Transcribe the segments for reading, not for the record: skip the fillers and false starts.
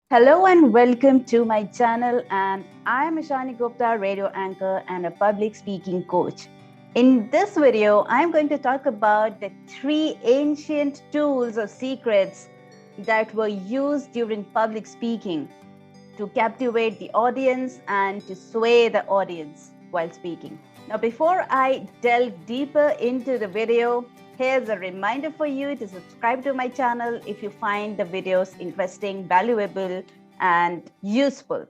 Hello and welcome to my channel, and I am Ishani Gupta, radio anchor and a public speaking coach. In this video, I am going to talk about the three ancient tools or secrets that were used during public speaking to captivate the audience and to sway the audience while speaking. Now, before I delve deeper into the video, here's a reminder for you to subscribe to my channel if you find the videos interesting, valuable, and useful.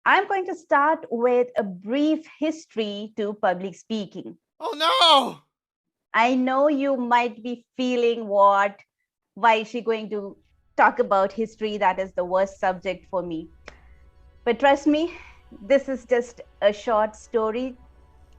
I'm going to start with a brief history to public speaking. Oh no! I know you might be feeling why is she going to talk about history? That is the worst subject for me. But trust me, this is just a short story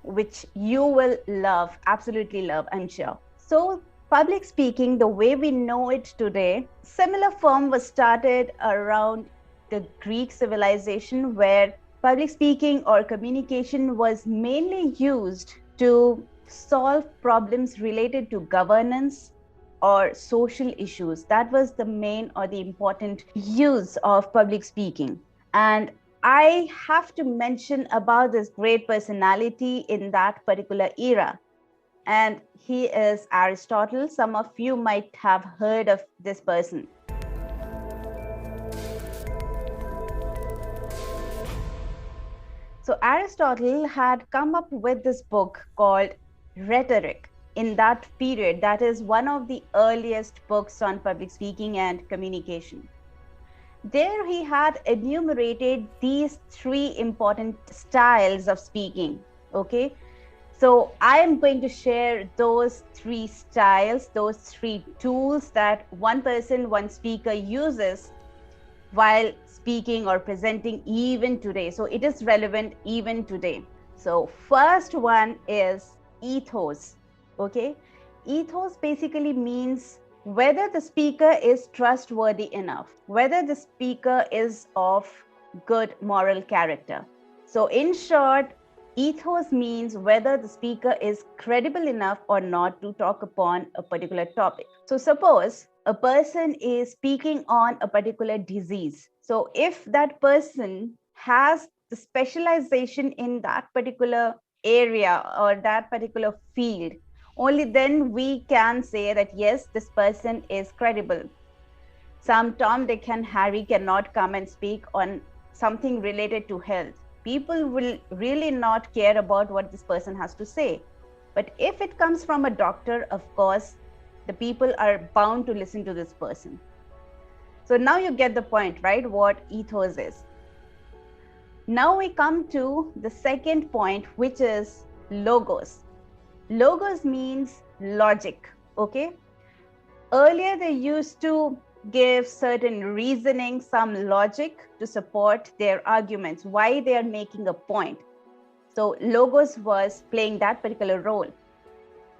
which you will love, absolutely love, I'm sure. So, public speaking, the way we know it today, similar form was started around the Greek civilization, where public speaking or communication was mainly used to solve problems related to governance or social issues. That was the main or the important use of public speaking. And I have to mention about this great personality in that particular era. And he is Aristotle. Some of you might have heard of this person. So Aristotle had come up with this book called Rhetoric in that period. That is one of the earliest books on public speaking and communication. There he had enumerated these three important styles of speaking. Okay. So I am going to share those three styles, those three tools that one person, one speaker uses while speaking or presenting even today. So it is relevant even today. So first one is ethos. Okay. Ethos basically means whether the speaker is trustworthy enough, whether the speaker is of good moral character. So in short, ethos means whether the speaker is credible enough or not to talk upon a particular topic. So suppose a person is speaking on a particular disease. So if that person has the specialization in that particular area or that particular field, only then we can say that yes, this person is credible. Some Tom, Dick, and Harry cannot come and speak on something related to health. People will really not care about what this person has to say. But if it comes from a doctor, of course, the people are bound to listen to this person. So now you get the point, right? What ethos is. Now we come to the second point, which is logos. Logos means logic, okay? Earlier, they used to give certain reasoning, some logic to support their arguments, why they are making a point. So logos was playing that particular role.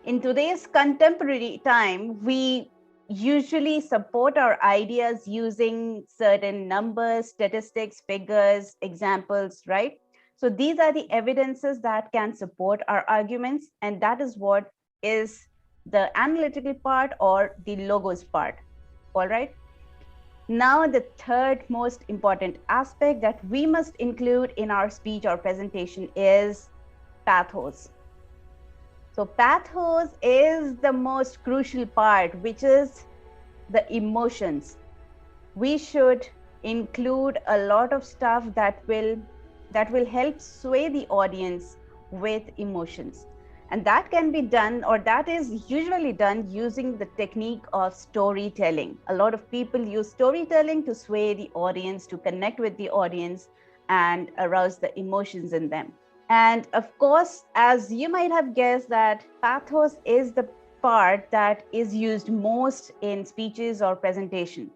In today's contemporary time, we usually support our ideas using certain numbers, statistics, figures, examples, right? So these are the evidences that can support our arguments, and that is what is the analytical part or the logos part. All right. Now, the third most important aspect that we must include in our speech or presentation is pathos. So pathos is the most crucial part, which is the emotions. We should include a lot of stuff that will help sway the audience with emotions. And that can be done, or that is usually done using the technique of storytelling. A lot of people use storytelling to sway the audience, to connect with the audience and arouse the emotions in them. And of course, as you might have guessed, that pathos is the part that is used most in speeches or presentation.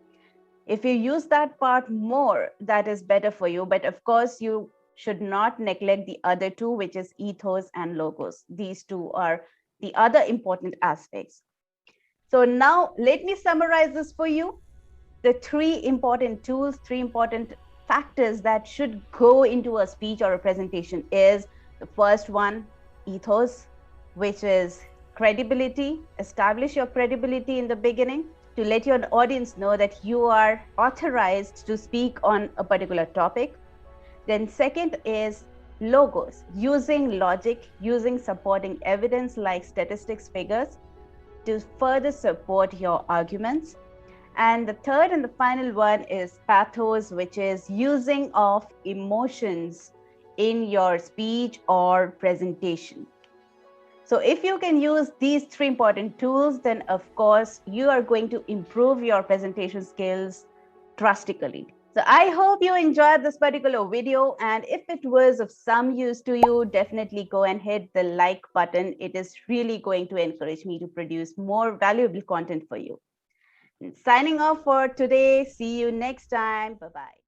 If you use that part more, that is better for you. But of course, you should not neglect the other two, which is ethos and logos. These two are the other important aspects. So now let me summarize this for you. The three important tools, three important factors that should go into a speech or a presentation is the first one, ethos, which is credibility, establish your credibility in the beginning to let your audience know that you are authorized to speak on a particular topic. Then second is logos, using logic, using supporting evidence like statistics figures to further support your arguments. And the third and the final one is pathos, which is using of emotions in your speech or presentation. So if you can use these three important tools, then of course you are going to improve your presentation skills drastically. So I hope you enjoyed this particular video, and if it was of some use to you, definitely go and hit the like button. It is really going to encourage me to produce more valuable content for you. Signing off for today. See you next time. Bye-bye.